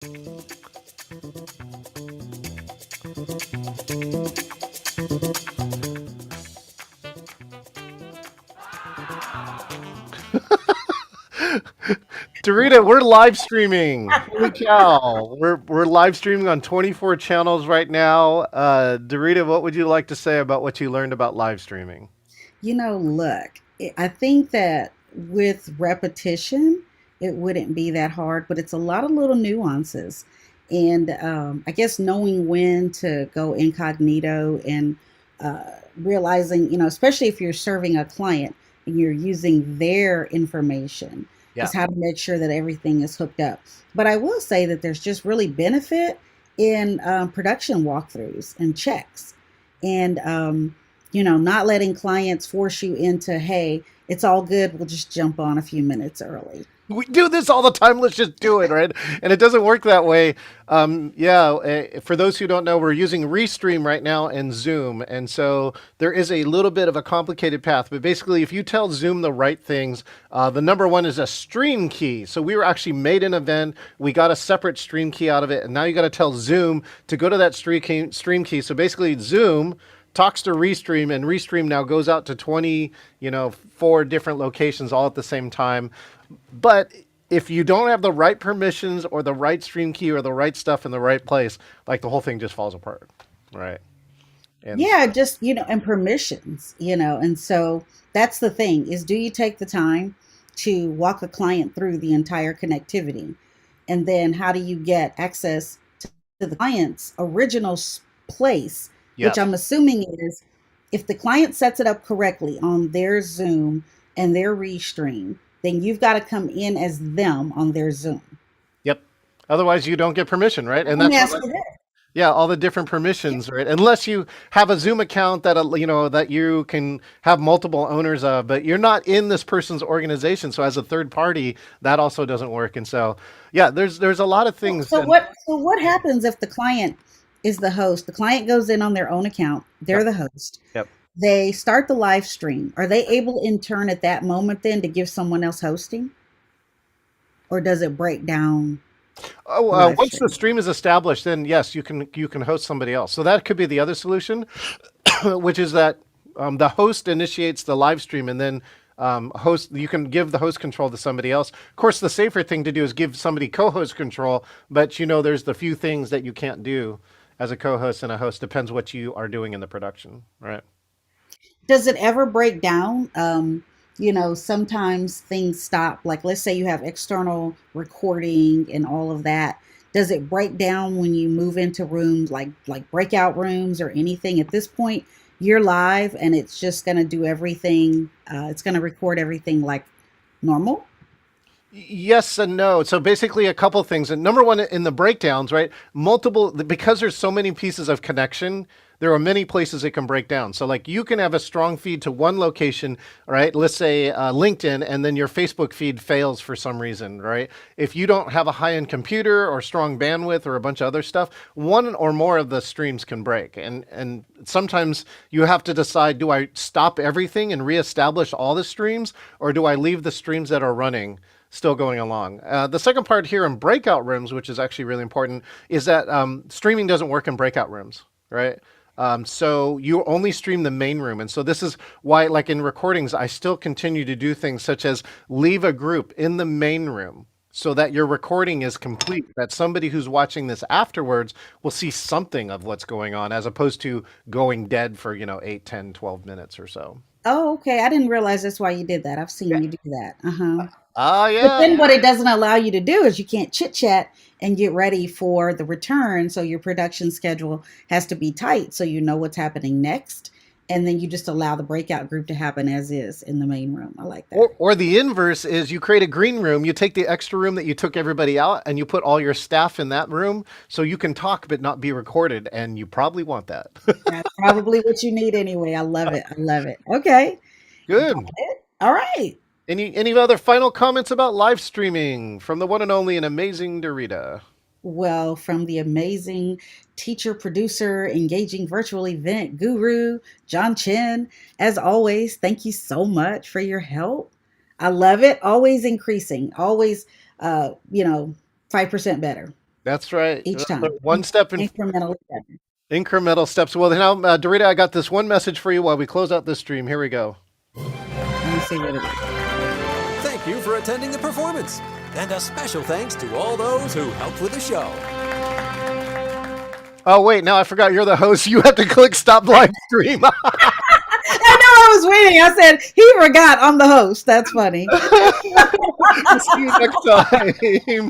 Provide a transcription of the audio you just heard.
Dorita, we're live streaming. Holy cow. We're live streaming on 24 channels right now. Dorita, what would you like to say about what you learned about live streaming? Look, I think that with repetition, it wouldn't be that hard, but it's a lot of little nuances. And I guess knowing when to go incognito and realizing, especially if you're serving a client and you're using their information, Yeah. is how to make sure that everything is hooked up. But I will say that there's just really benefit in production walkthroughs and checks. And not letting clients force you into, hey, it's all good. We'll just jump on a few minutes early. We do this all the time. Let's just do it, right? And it doesn't work that way. For those who don't know, we're using Restream right now and Zoom. And so there is a little bit of a complicated path. But basically, if you tell Zoom the right things, the number one is a stream key. So we were actually made an event. We got a separate stream key out of it. And now you got to tell Zoom to go to that stream key. So basically, Zoom talks to Restream, and Restream now goes out to 20, 4 different locations all at the same time. But if you don't have the right permissions or the right stream key or the right stuff in the right place, like the whole thing just falls apart, right? And Yeah, just, and permissions, and so that's the thing is, do you take the time to walk a client through the entire connectivity? And then how do you get access to the client's original place, which yes, I'm assuming is if the client sets it up correctly on their Zoom and their Restream, then you've got to come in as them on their Zoom. yep. Otherwise, you don't get permission, right? And Let me that's ask you this. yeah, all the different permissions, right? Unless you have a Zoom account that that you can have multiple owners of, but you're not in this person's organization. So as a third party, that also doesn't work. And so, yeah, there's a lot of things. So And what happens if the client is the host? The client goes in on their own account. They're yep, the host. yep. They start the live stream. Are they able in turn at that moment then to give someone else hosting, or does it break down Oh, the live once the stream? stream is established, then yes, you can host somebody else. So that could be the other solution, which is that the host initiates the live stream, and then host you can give the host control to somebody else. Of course, the safer thing to do is give somebody co-host control, but there's the few things that you can't do as a co-host and a host. Depends what you are doing in the production, right? Does it ever break down? Sometimes things stop. Like, let's say you have external recording and all of that. Does it break down when you move into rooms like breakout rooms or anything? At this point, you're live, and it's just going to do everything. It's going to record everything like normal. Yes and no. So basically, a couple things. And number one, in the breakdowns, right? Multiple because there's so many pieces of connection. There are many places it can break down. So, like, you can have a strong feed to one location, right? Let's say LinkedIn, and then your Facebook feed fails for some reason, right? If you don't have a high-end computer or strong bandwidth or a bunch of other stuff, one or more of the streams can break. And sometimes you have to decide: do I stop everything and reestablish all the streams, or do I leave the streams that are running still going along? The second part here in breakout rooms, which is actually really important, is that streaming doesn't work in breakout rooms, right? So you only stream the main room. And so this is why, like in recordings, I still continue to do things such as leave a group in the main room so that your recording is complete, that somebody who's watching this afterwards will see something of what's going on as opposed to going dead for, 8, 10, 12 minutes or so. Oh, okay. I didn't realize that's why you did that. I've seen you do that. Uh-huh. Ah, But yeah. then what it doesn't allow you to do is you can't chit chat and get ready for the return. So your production schedule has to be tight so you know what's happening next. And then you just allow the breakout group to happen as is in the main room. I like that. Or the inverse is you create a green room, you take the extra room that you took everybody out, and you put all your staff in that room so you can talk but not be recorded, and you probably want that. That's probably what you need anyway. I love it. I love it. Okay. Got Good. it. All right. Any other final comments about live streaming from the one and only and amazing Dorita? Well, from the amazing teacher, producer, engaging virtual event guru, John Chen, as always, thank you so much for your help. I love it. Always increasing, always, 5% better. That's right. each time, One step in incrementally better. incremental steps. Well, now, Dorita, I got this one message for you while we close out this stream. Here we go. Let me see what it is. Thank you for attending the performance. And a special thanks to all those who helped with the show. Oh, wait, now I forgot you're the host. You have to click stop live stream. I know I was waiting. I said, he forgot I'm the host. That's funny. See you next time.